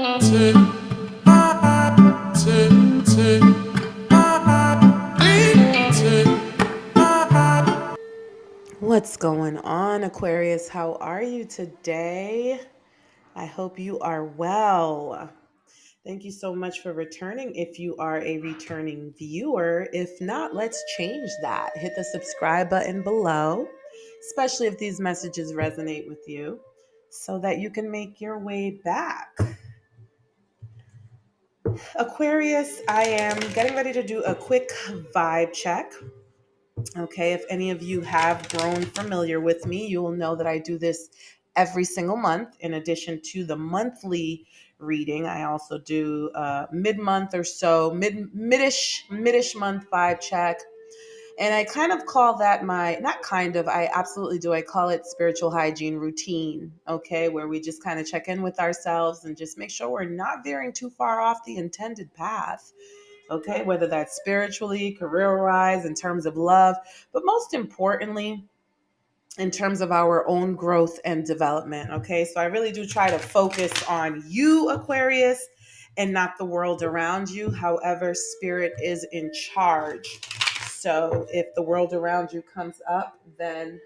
What's going on, Aquarius? How are you today? I hope you are well. Thank you so much for returning if you are a returning viewer. If not, let's change that. Hit the subscribe button below, especially if these messages resonate with you, so that you can make your way back. Aquarius, I am getting ready to do a quick vibe check. Okay, if any of you have grown familiar with me, you will know that I do this every single month. In addition to the monthly reading, I also do mid-month or so, midish month vibe check. And I kind of call that not kind of, I absolutely do. I call it spiritual hygiene routine, okay, where we just kind of check in with ourselves and just make sure we're not veering too far off the intended path. Okay, whether that's spiritually, career-wise, in terms of love, but most importantly, in terms of our own growth and development. Okay, so I really do try to focus on you, Aquarius, and not the world around you. However, spirit is in charge. So if the world around you comes up, then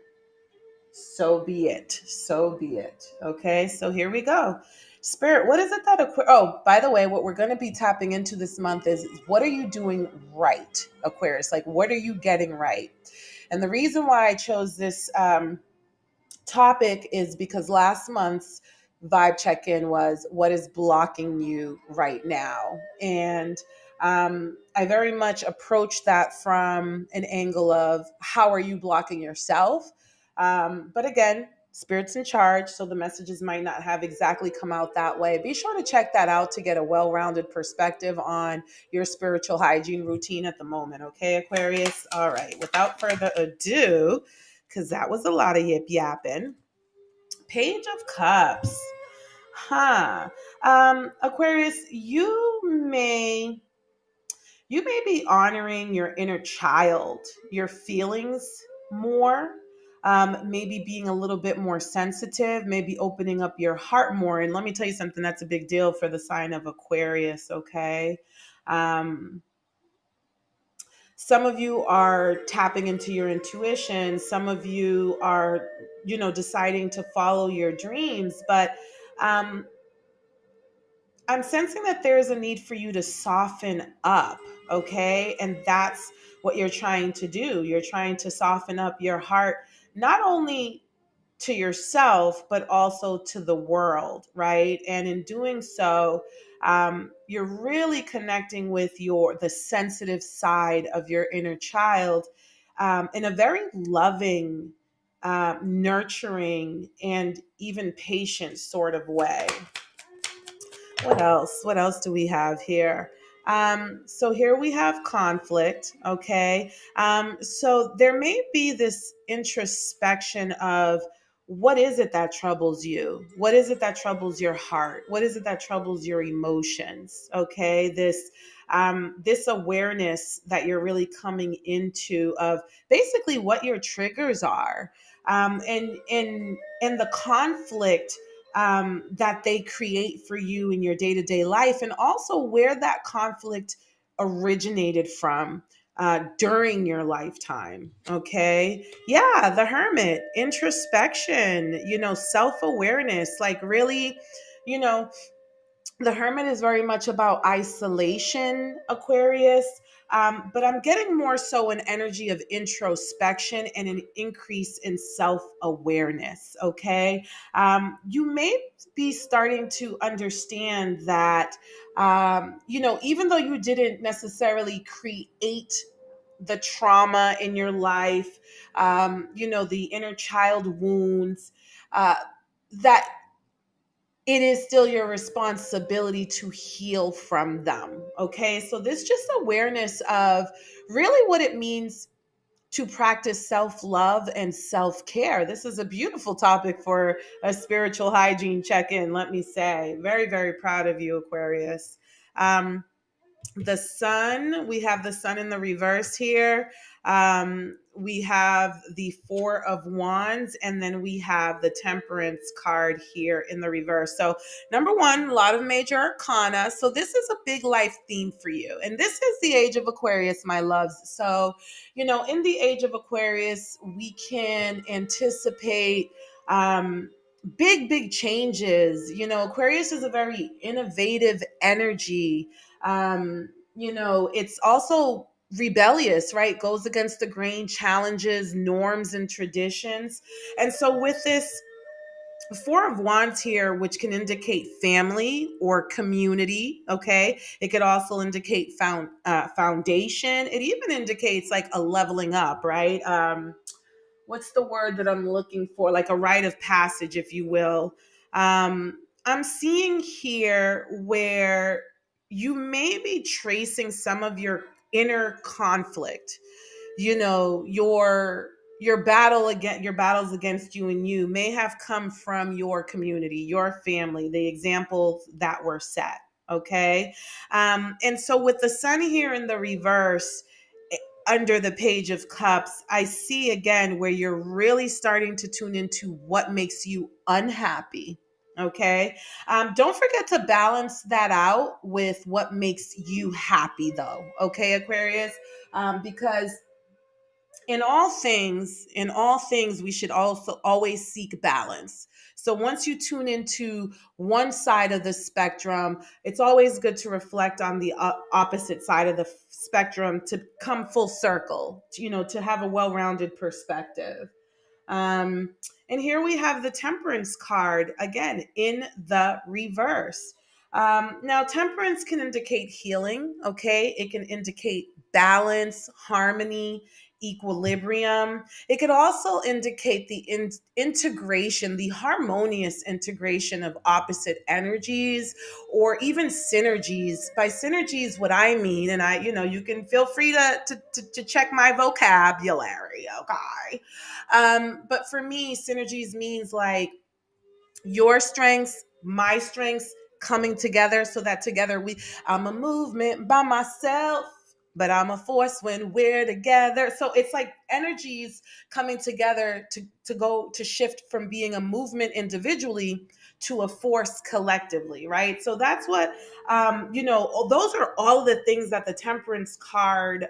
so be it. So be it. Okay, so here we go. Spirit, what is it that oh, by the way, what we're going to be tapping into this month is what are you doing right, Aquarius? Like, what are you getting right? And the reason why I chose this topic is because last month's vibe check-in was what is blocking you right now. And I very much approached that from an angle of how are you blocking yourself? But again, spirit's in charge, so the messages might not have exactly come out that way. Be sure to check that out to get a well-rounded perspective on your spiritual hygiene routine at the moment. Okay, Aquarius? All right, without further ado, because that was a lot of yip yapping. Page of Cups. Huh. Aquarius, you may be honoring your inner child, your feelings more, maybe being a little bit more sensitive, maybe opening up your heart more. And let me tell you something, that's a big deal for the sign of Aquarius, okay? Um, some of you are tapping into your intuition. Some of you are, deciding to follow your dreams. But um, I'm sensing that there's a need for you to soften up, okay? And that's what you're trying to do. You're trying to soften up your heart, not only to yourself, but also to the world, right? And in doing so, you're really connecting with the sensitive side of your inner child in a very loving, nurturing, and even patient sort of way. What else? What else do we have here? So here we have conflict, okay? So there may be this introspection of what is it that troubles you? What is it that troubles your heart? What is it that troubles your emotions? Okay, this awareness that you're really coming into of basically what your triggers are, and the conflict that they create for you in your day to day life, and also where that conflict originated from during your lifetime. Okay. Yeah. The Hermit, introspection, self awareness, like really, you know, the Hermit is very much about isolation, Aquarius. But I'm getting more so an energy of introspection and an increase in self awareness. Okay. You may be starting to understand that, even though you didn't necessarily create the trauma in your life, the inner child wounds, uh, that it is still your responsibility to heal from them. Okay. So this just awareness of really what it means to practice self-love and self-care. This is a beautiful topic for a spiritual hygiene check-in, let me say. Very, very proud of you, Aquarius. The sun, we have the sun in the reverse here. we have the Four of Wands, and then we have the Temperance card here in the reverse. So, number one, a lot of major arcana. So, this is a big life theme for you. And this is the age of Aquarius, my loves. So, in the age of Aquarius, we can anticipate big changes. Aquarius is a very innovative energy. It's also rebellious, right? Goes against the grain, challenges norms and traditions. And so with this Four of Wands here, which can indicate family or community, okay? It could also indicate foundation. It even indicates like a leveling up, right? What's the word that I'm looking for? Like a rite of passage, if you will. I'm seeing here where you may be tracing some of your inner conflict. Your battles against you and you may have come from your community, your family, the examples that were set. Okay. And so with the sun here in the reverse, under the Page of Cups, I see again where you're really starting to tune into what makes you unhappy. Okay. Don't forget to balance that out with what makes you happy, though. Okay, Aquarius. Because in all things we should also always seek balance. So once you tune into one side of the spectrum, it's always good to reflect on the opposite side of the spectrum to come full circle, to have a well-rounded perspective. um, and here we have the Temperance card again in the reverse. Now, temperance can indicate healing, okay? It can indicate balance, harmony, equilibrium. It could also indicate the integration, the harmonious integration of opposite energies or even synergies. By synergies, what I mean, and you can feel free to check my vocabulary, okay? But for me, synergies means like your strengths, my strengths coming together so that together I'm a movement by myself, but I'm a force when we're together. So it's like energies coming together to go to shift from being a movement individually to a force collectively, right? So that's what those are all of the things that the Temperance card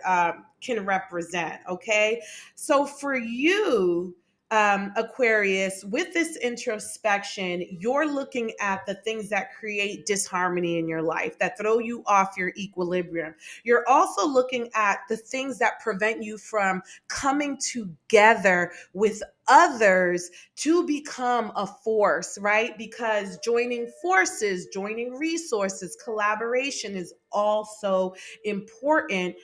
can represent. Okay, so for you, Aquarius, with this introspection, you're looking at the things that create disharmony in your life, that throw you off your equilibrium. You're also looking at the things that prevent you from coming together with others to become a force, right? Because joining forces, joining resources, collaboration is also important.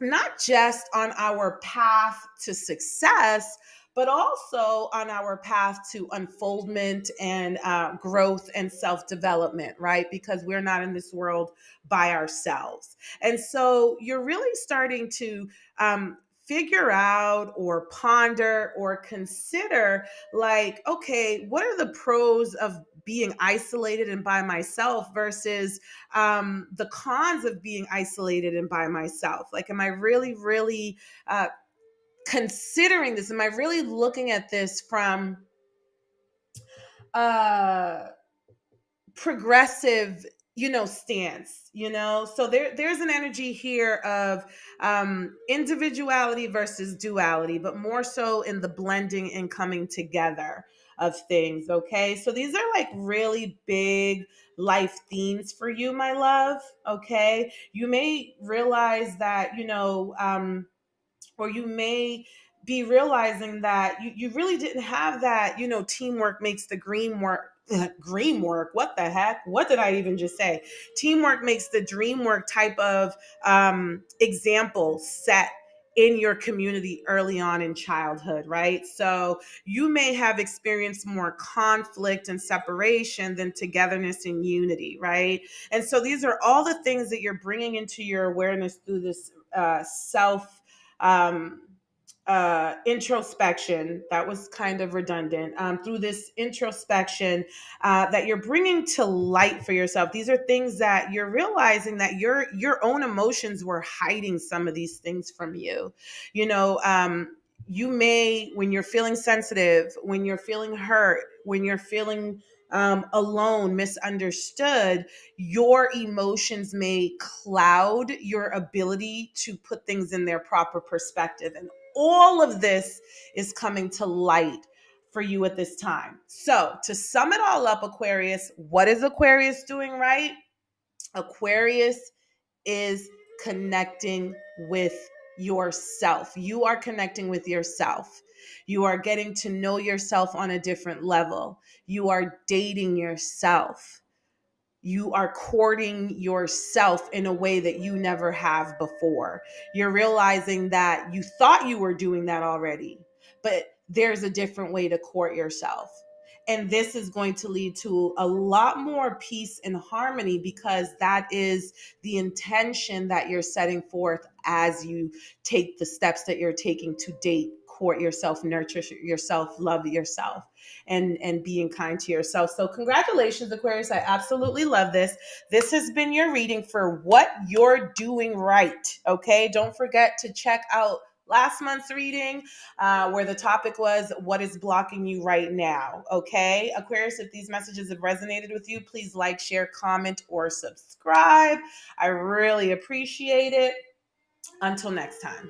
Not just on our path to success, but also on our path to unfoldment and growth and self development, right? Because we're not in this world by ourselves. And so you're really starting to figure out or ponder or consider, like, okay, what are the pros of being isolated and by myself versus the cons of being isolated and by myself? Like, am I really uh, considering this? Am I really looking at this from uh, progressive, stance? So there's an energy here of individuality versus duality, but more so in the blending and coming together of things. Okay, so these are like really big life themes for you, my love. Okay, you may realize that, or you may be realizing that you really didn't have that, teamwork makes the dream work. Dream work, what the heck, what did I even just say? Teamwork makes the dream work type of example set in your community early on in childhood, right? So you may have experienced more conflict and separation than togetherness and unity, right? And so these are all the things that you're bringing into your awareness through this self um, introspection, that was kind of redundant, through this introspection that you're bringing to light for yourself. These are things that you're realizing that your own emotions were hiding some of these things from you. You know, you may, when you're feeling sensitive, when you're feeling hurt, when you're feeling alone, misunderstood, your emotions may cloud your ability to put things in their proper perspective. And all of this is coming to light for you at this time. So, to sum it all up, Aquarius, what is Aquarius doing right? Aquarius is connecting with yourself. You are connecting with yourself. You are getting to know yourself on a different level. You are dating yourself. You are courting yourself in a way that you never have before. You're realizing that you thought you were doing that already, but there's a different way to court yourself. And this is going to lead to a lot more peace and harmony, because that is the intention that you're setting forth as you take the steps that you're taking to date, court yourself, nurture yourself, love yourself, and being kind to yourself. So congratulations, Aquarius. I absolutely love this. This has been your reading for what you're doing right. Okay. Don't forget to check out last month's reading, where the topic was what is blocking you right now. Okay. Aquarius, if these messages have resonated with you, please like, share, comment, or subscribe. I really appreciate it. Until next time.